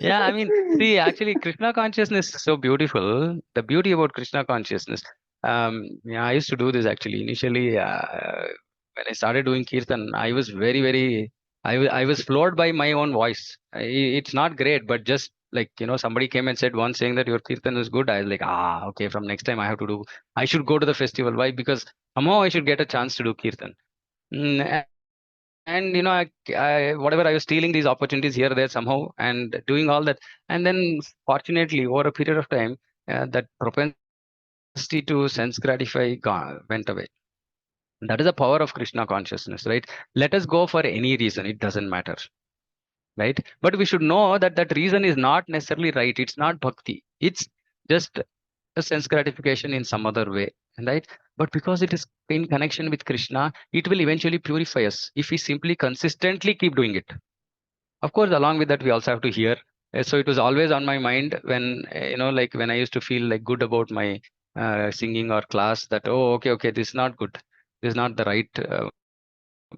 Yeah, I mean, see, actually, Krishna consciousness is so beautiful. The beauty about Krishna consciousness. I used to do this actually. Initially, when I started doing kirtan, I was very, very. I was floored by my own voice. It's not great, but just like somebody came and said once saying that your kirtan is good. I was like, okay. From next time, I have to do. I should go to the festival. Why? Because somehow I should get a chance to do kirtan. And whatever I was stealing these opportunities here, there somehow, and doing all that, and then fortunately over a period of time, that propensity to sense gratify went away. That is the power of Krishna consciousness, right? Let us go for any reason, it doesn't matter, right? But we should know that that reason is not necessarily right. It's not bhakti, it's just a sense gratification in some other way, right? But because it is in connection with Krishna, it will eventually purify us if we simply consistently keep doing it. Of course, along with that, we also have to hear. So it was always on my mind when, like when I used to feel like good about my singing or class, that, oh, okay, this is not good. This is not the right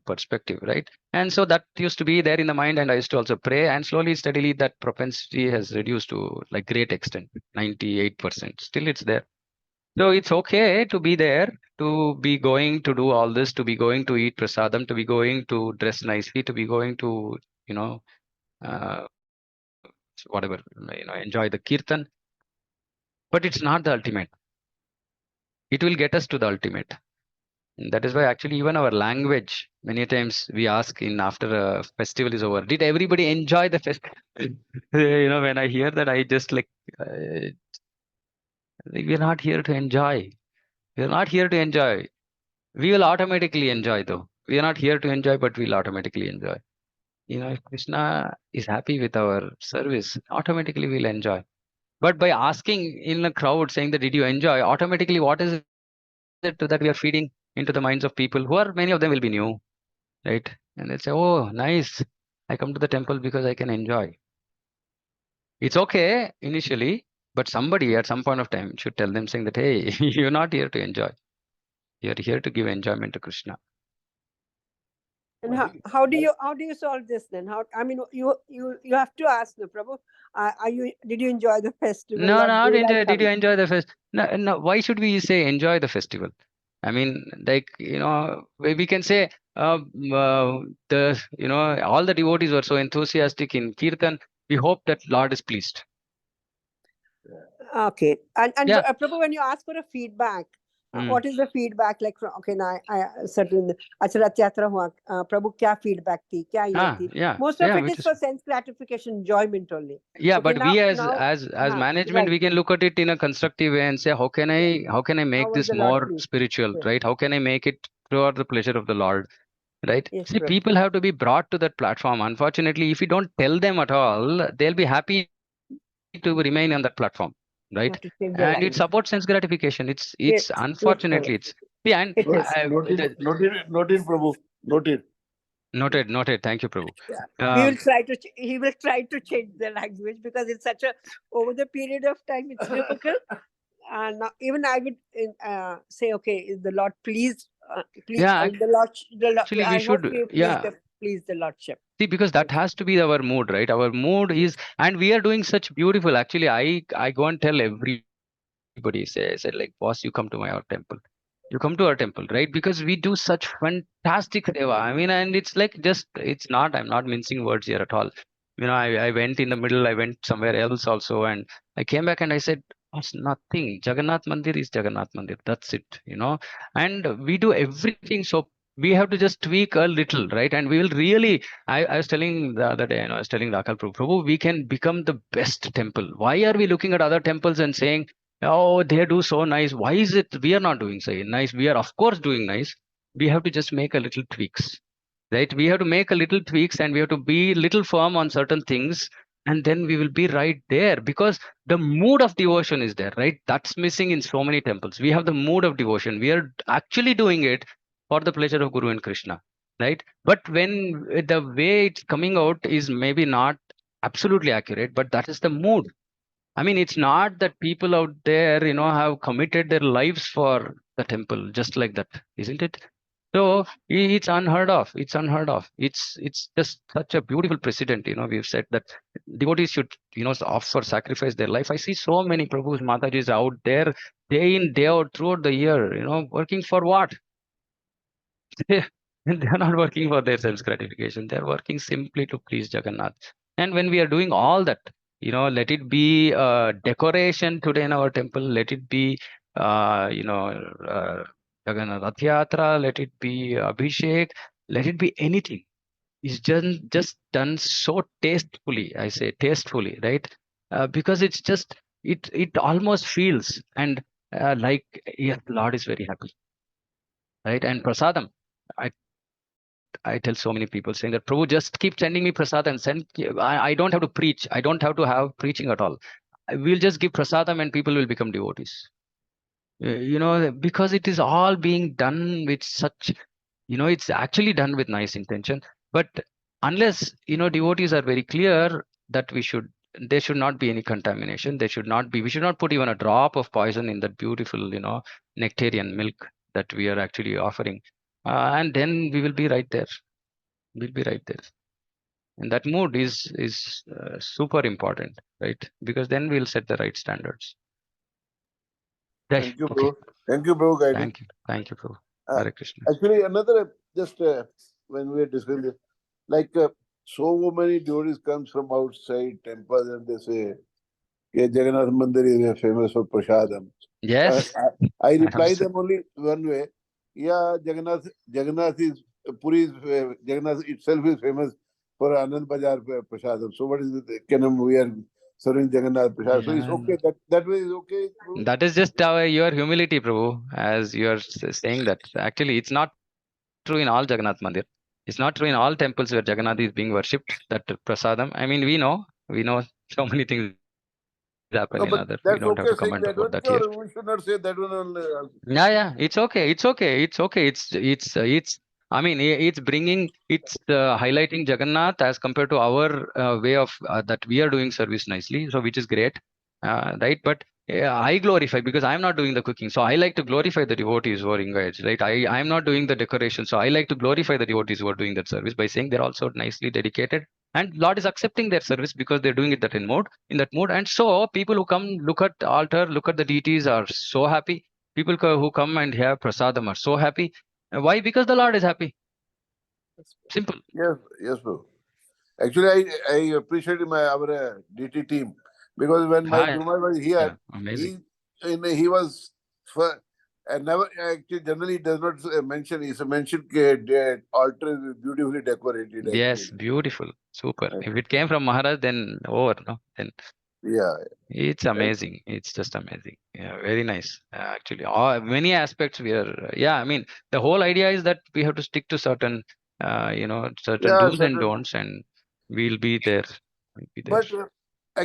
perspective, right? And so that used to be there in the mind, and I used to also pray, and slowly, steadily, that propensity has reduced to like great extent, 98%. Still, it's there. So it's okay to be there, to be going to do all this, to be going to eat prasadam, to be going to dress nicely, to be going to, you know, uh, whatever, enjoy the kirtan. But it's not the ultimate. It will get us to the ultimate. And that is why actually even our language, many times we ask in after a festival is over, did everybody enjoy the festival? When I hear that, I just like, we're not here to enjoy. We're not here to enjoy. We will automatically enjoy though. We are not here to enjoy, but we'll automatically enjoy. If Krishna is happy with our service, automatically we'll enjoy. But by asking in a crowd, saying that, did you enjoy? Automatically, what is it that we are feeding into the minds of people who are, many of them will be new, right? And they'll say, oh, nice. I come to the temple because I can enjoy. It's okay initially, but somebody at some point of time should tell them, saying that, hey, you're not here to enjoy. You're here to give enjoyment to Krishna. And how do you solve this then? How, I mean, you have to ask the Prabhu. Did you enjoy the festival? No, Or do not you like enjoy. Did you coming? enjoy the fest? No, no. Why should we say enjoy the festival? I mean, like, we can say all the devotees were so enthusiastic in kirtan. We hope that Lord is pleased. Okay. And Yeah. Prabhu, when you ask for a feedback, Mm. what is the feedback like from? Okay, now I certain. अच्छा रथ यात्रा हुआ. Prabhu, क्या feedback थी? क्या ये थी? Yeah, Most of yeah, it which is is for sense gratification, enjoyment only. yeah. Okay, But we as now, as management, right. we can look at it in a constructive way and say, how can I make How was this the Lord more pleased? spiritual, Yes. right? How can I make it throughout the pleasure of the Lord? Right? Yes, See, Prabhu. people have to be brought to that platform. Unfortunately, if you don't tell them at all, they'll be happy to remain on that platform, You right? have to change the And it language. supports sense gratification. It's Yes, unfortunately, Prabhu. it's see, and It is. Noted, Prabhu. Noted. noted. Thank you, Prabhu. We will try to. He will try to change the language because it's such a over the period of time it's difficult. And now, even I would say, okay, is the Lord pleased? Please, Yeah, the Lord. actually, we I hope should. we Yeah, please the Lordship. see, because that has to be our mood, right? Our mood is, and we are doing such beautiful. Actually, I go and tell everybody, say, like, boss, you come to our temple. You come to our temple, right? Because we do such fantastic seva. I mean, and it's like it's not. I'm not mincing words here at all. I went in the middle. I went somewhere else also, and I came back and I said, "It's nothing. Jagannath Mandir is Jagannath Mandir. That's it. And we do everything. So we have to just tweak a little, right? And we will really. I was telling the other day, I was telling the Akal Prabhu, we can become the best temple. Why are we looking at other temples and saying, oh, they do so nice. Why is it we are not doing so nice? We are, of course, doing nice. We have to just make a little tweaks, right? We have to make a little tweaks and we have to be little firm on certain things. And then we will be right there because the mood of devotion is there, right? That's missing in so many temples. We have the mood of devotion. We are actually doing it for the pleasure of Guru and Krishna, right? But when the way it's coming out is maybe not absolutely accurate, but that is the mood. I mean, it's not that people out there, have committed their lives for the temple just like that, isn't it? So it's unheard of. It's unheard of. It's just such a beautiful precedent. We've said that devotees should, offer sacrifice their life. I see so many Prabhus, Matajis out there day in, day out throughout the year, working for what? They're not working for their self gratification. They're working simply to please Jagannath. And when we are doing all that, let it be decoration today in our temple. Let it be, Jagannath Rath Yatra. Let it be Abhishek. Let it be anything. It's just done so tastefully. I say tastefully, right? Because it's just it almost feels and like, yes, Lord is very happy, right? And prasadam. I tell so many people saying that, Prabhu, just keep sending me prasad and I don't have to preach. I don't have to have preaching at all. We'll just give prasadam and people will become devotees. Because it is all being done with such, it's actually done with nice intention. But unless devotees are very clear that there should not be any contamination. We should not put even a drop of poison in that beautiful nectarian milk that we are actually offering, and then we will be right there. We'll be right there. And that mood is super important, right? Because then we'll set the right standards. Thank you, Okay. bro. Thank you, bro, guiding. Thank you, bro. Uh, Hare Krishna. Actually, another just when we are discussing this, like so many devotees comes from outside temples and they say, "Yeah, Jagannath Mandir is famous for prasadam." Yes, I reply absolutely. them only one way. Yeah, Jagannath is Jagannath itself is famous for Anand Bajar prasadam. So what is it? We are serving Jagannath prasad. So it's Yeah, okay. That way is okay. Bro. that is just your humility, Prabhu, as you are saying that. Actually, it's not true in all Jagannath Mandir. It's not true in all temples where Jagannath is being worshipped, that prasadam. I mean, we know so many things happen in other. We don't have to No, comment but about that that's here. okay saying that one, or we should not say that one only. Yeah, it's okay. It's okay. It's okay. It's. I mean, it's bringing, it's highlighting Jagannath as compared to our way of that we are doing service nicely. So, which is great, right? But I glorify because I'm not doing the cooking. So I like to glorify the devotees who are engaged, right? I'm not doing the decoration. So I like to glorify the devotees who are doing that service by saying they're also nicely dedicated, and Lord is accepting their service because they're doing it in that mode. And so people who come look at altar, look at the deities are so happy. People who come and have prasadam are so happy. Why? Because the Lord is happy. Simple. Yes, bro. Actually, I appreciate our DT team because when my Yeah, Gurumai was yeah, here, amazing. he was and never actually generally does not mention. He's mentioned altar is beautifully decorated. Yes, Actually, beautiful, super. right. If it came from Maharaj, then over, no? Then Yeah. it's amazing. It's just amazing. Yeah, very nice. Actually, many aspects we are. Yeah, I mean, the whole idea is that we have to stick to certain, certain Yeah, do's and certain. don'ts, and we'll be there. We'll be there. But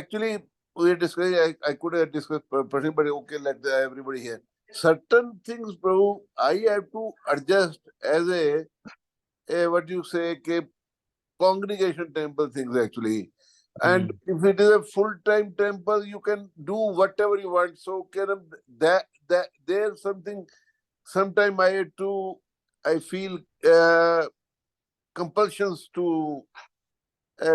actually, we discussed. I could have discussed personally, but okay, let everybody here. Certain things, bro, I have to adjust as a what you say, congregation temple things actually. And Mm. if it is a full-time temple, you can do whatever you want. So that there's something. Sometime I had to. I feel compulsions to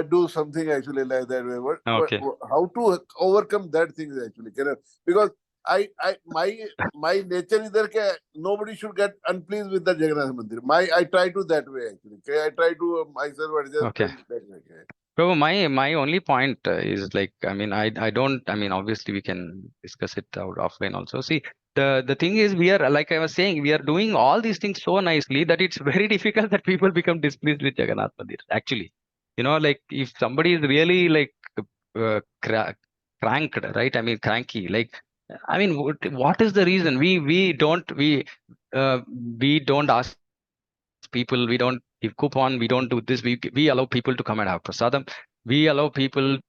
do something actually like that way. Okay. How to overcome that thing actually? Because my nature is that nobody should get unpleased with the Jagannath Mandir. I try to that way actually. Okay? I try to myself adjust Okay. and that way. Okay? So my only point is like, I mean, I don't, I mean, obviously we can discuss it out offline also. See, the thing is, we are, like I was saying, we are doing all these things so nicely that it's very difficult that people become displeased with Jagannath Mandir. Actually, like if somebody is really like cranked, right? I mean, cranky. Like, I mean, what is the reason? We don't ask people. We don't give coupon. We don't do this. We allow people to come and have prasadam. We allow people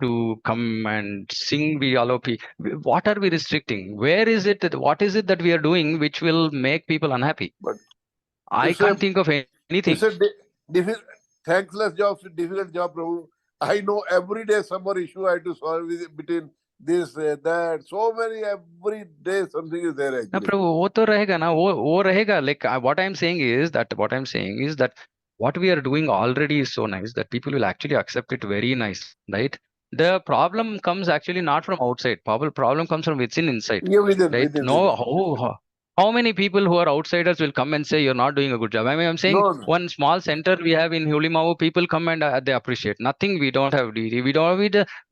to come and sing. We allow people. What are we restricting? Where is it? What is it that we are doing which will make people unhappy? But I can't think it's of a anything. it's a difficult, thankless job, difficult job, Prabhu. I know every day some more issue I have to solve between this, that. So many every day something is there ना actually. प्रभु वो तो रहेगा ना वो रहेगा like what I'm saying is that what we are doing already is so nice that people will actually accept it very nice, right? The problem comes actually not from outside. Problem comes from within inside, Yeah, right? No, within. how many people who are outsiders will come and say you're not doing a good job? I mean, I'm saying No, no. one small center we have in Hulimavu, people come and they appreciate nothing. We don't have DD,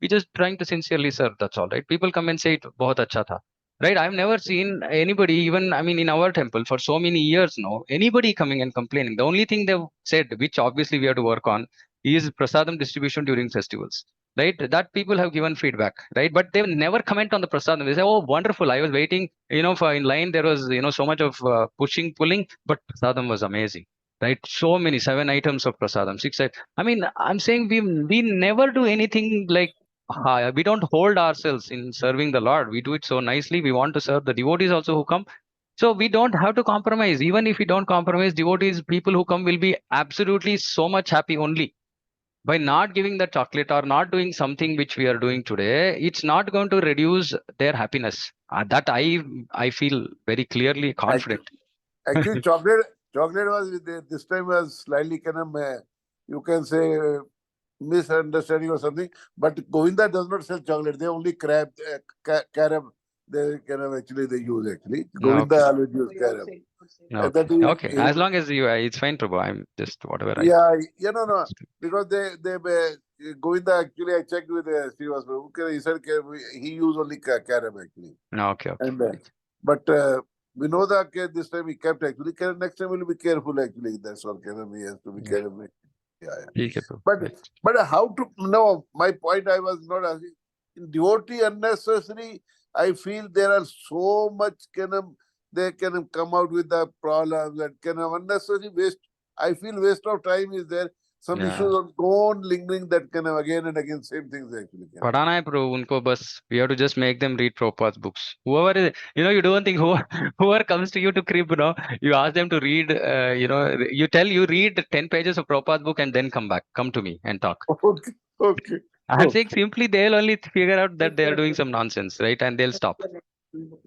we just trying to sincerely serve, that's all, right? People come and say it बहुत अच्छा था. Right, I've never seen anybody, even I mean, in our temple for so many years now, anybody coming and complaining. The only thing they've said, which obviously we have to work on, is prasadam distribution during festivals. Right, that people have given feedback, right? But they never comment on the prasadam. They say, "Oh, wonderful! I was waiting, for in line. There was, so much of pushing, pulling, but prasadam was amazing." Right, so many 7 items of prasadam, 6 items. I mean, I'm saying we never do anything like we don't hold ourselves in serving the Lord. We do it so nicely. We want to serve the devotees also who come. So we don't have to compromise. Even if we don't compromise, devotees, people who come will be absolutely so much happy only. By not giving the chocolate or not doing something which we are doing today, it's not going to reduce their happiness. That I feel very clearly Actually, confident. actually chocolate was this time was slightly kind of you can say misunderstanding or something. But Govinda does not sell chocolate. They only caram. They kind of actually they use actually. Govinda Okay. always use caram. Okay. Okay. As long as you, it's fine, Prabhu. I'm just whatever I. Yeah, no, because they Govinda actually I checked with Srivas Prabhu. Okay, he said he used only caram actually. Okay. Okay. And but Vinoda this time he kept actually. Next time we'll be careful actually. That's all. He has to be careful. Yeah. Okay, Prabhu. But Right. but how to no? My point I was not asking. In devotee unnecessary, I feel there are so much they can come out with the problems and unnecessary waste. I feel waste of time is there. Some Yeah. issues on own lingering that again and again same things actually. पढ़ाना है bro उनको बस we have to just make them read Prabhupada's books. Whoever is, you do one thing, whoever comes to you to crib, you ask them to read, you tell you read 10 pages of Prabhupada's book and then come to me and talk. Okay. I'm saying simply they'll only figure out that they're doing some nonsense, right? And they'll stop.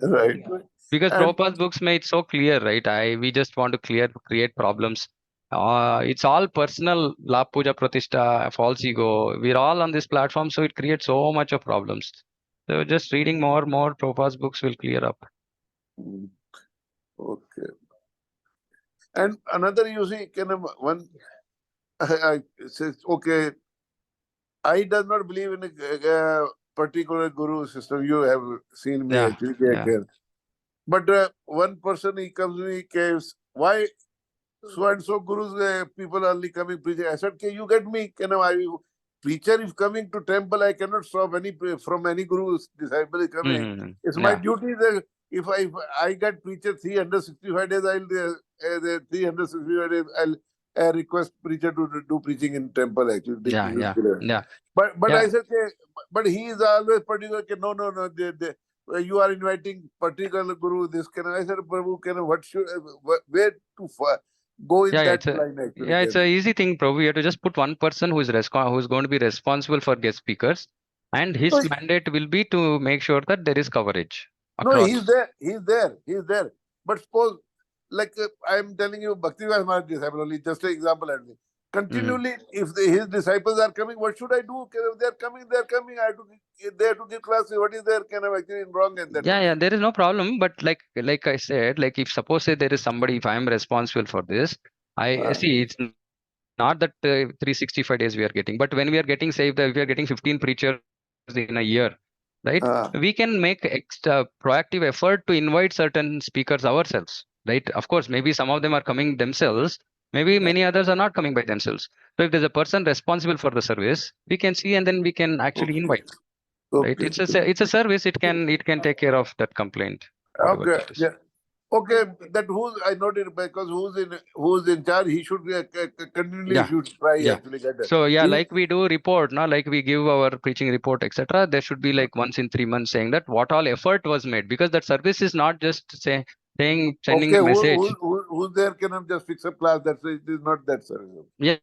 Right. Because And Prabhupada's books made so clear, right? We just want to create problems. It's all personal, La Puja Pratishta, false ego. We're all on this platform, so it creates so much of problems. So just reading more Prabhupada's books will clear up. Okay. And another you see, one I says, okay, I does not believe in a particular guru system. You have seen me Yeah, actually. yeah. But one person he comes to me, caves, why so and so gurus people are only coming preaching? I said, okay, you get me. Preacher if coming to temple, I cannot stop from any guru's disciple is coming. Mm-hmm. It's my Yeah. duty that if I get preacher 365 days, I'll 365 days I'll request preacher to do preaching in temple actually. Yeah. But Yeah. I said, okay, but he is always particular. Okay, no. You are inviting particular guru. This I said, Prabhu, what should where to go in that line actually? Yeah, it's an easy thing, Prabhu. You have to just put one person who's going to be responsible for guest speakers, and his No, mandate will be to make sure that there is coverage no, across. he's there. But suppose, like I'm telling you, Bhakti Maharaj disciple only, just an example at me. Continually, if his disciples are coming, what should I do? They're coming. I have to give class. What is there actually wrong in that? Yeah, there is no problem. But like I said, like if suppose say there is somebody, if I am responsible for this, I see it's not that 365 days we are getting, but when we are getting saved, if we are getting 15 preachers in a year, right? We can make extra proactive effort to invite certain speakers ourselves, right? Of course, maybe some of them are coming themselves. Maybe many others are not coming by themselves. So if there's a person responsible for the service, we can see and then we can actually invite. Right? Okay. It's a service. It can take care of that complaint. Whatever Okay. that is. Yeah. Okay. That I noted because who's in charge, he should continually should try actually get it. So like we do report, like we give our preaching report, etc. There should be like once in 3 months saying that what all effort was made, because that service is not just sending Okay, a message. who's there can just fix a class. It is not that service. Yeah,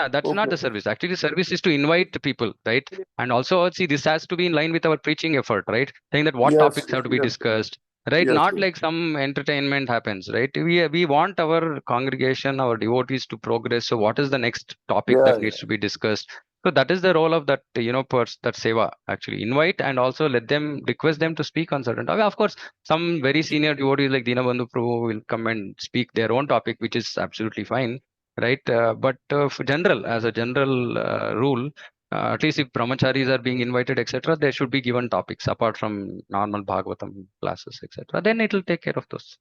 that's not the service. Actually, the service is to invite people, right? And also, see, this has to be in line with our preaching effort, right? Saying that what topics have to be discussed, right? Not like some entertainment happens, right? We want our congregation, our devotees to progress. So, what is the next topic that needs to be discussed? So that is the role of that, that seva, actually invite and also request them to speak on certain topic. Of course, some very senior devotees like Dinabandhu Prabhu will come and speak their own topic, which is absolutely fine, right? But for as a general rule, at least if brahmacharis are being invited, etc., they should be given topics apart from normal Bhagavatam classes, etc. Then it will take care of those.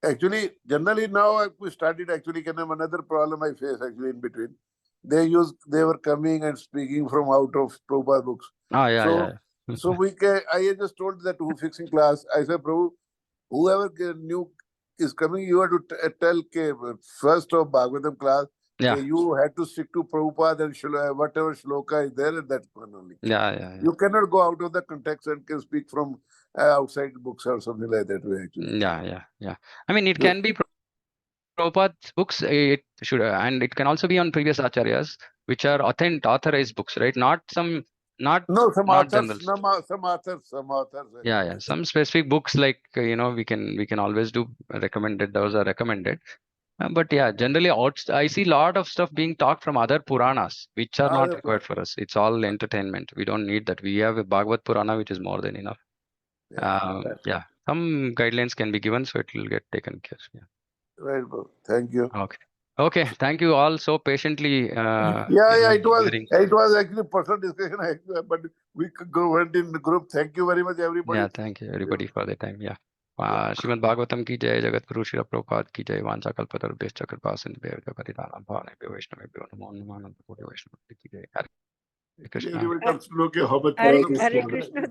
Actually, generally now we started actually another problem I face actually in between. They were coming and speaking from out of Prabhupada books. So I just told that who fixing class. I said, Prabhu, whoever new is coming, you have to tell first of Bhagavatam class, you had to stick to Prabhupada and whatever shloka is there at that point only. You cannot go out of the context and can speak from outside books or something like that way actually. Yeah. I mean, it can be Prabhupada's books. It should, and it can also be on previous acharyas, which are authorized books, right? Not some, not No, some not authors, general. some authors. Yeah. Some specific books, like we can always do recommended. Those are recommended. But yeah, generally, I see a lot of stuff being talked from other Puranas, which are not required for us. It's all entertainment. We don't need that. We have a Bhagavad Purana, which is more than enough. Yeah. Some guidelines can be given, so it will get taken care. Yeah. Right, bro. Thank you. Okay. Thank you all so patiently. It was hearing. actually personal discussion, but we went in the group. Thank you very much, everybody. Yeah, thank you everybody for the time. Yeah. Srimad Bhagavatam ki jai, Jagat Guru Srila Prabhupada ki jai, Vancha Kalpatarubhyascha Kripasin Devya Patitanam Bhavane Vaishnavebhyo Namo Namo Ananta Koti Vaishnava ki jai. Hare Krishna. Everybody comes to know how much Hare Krishna.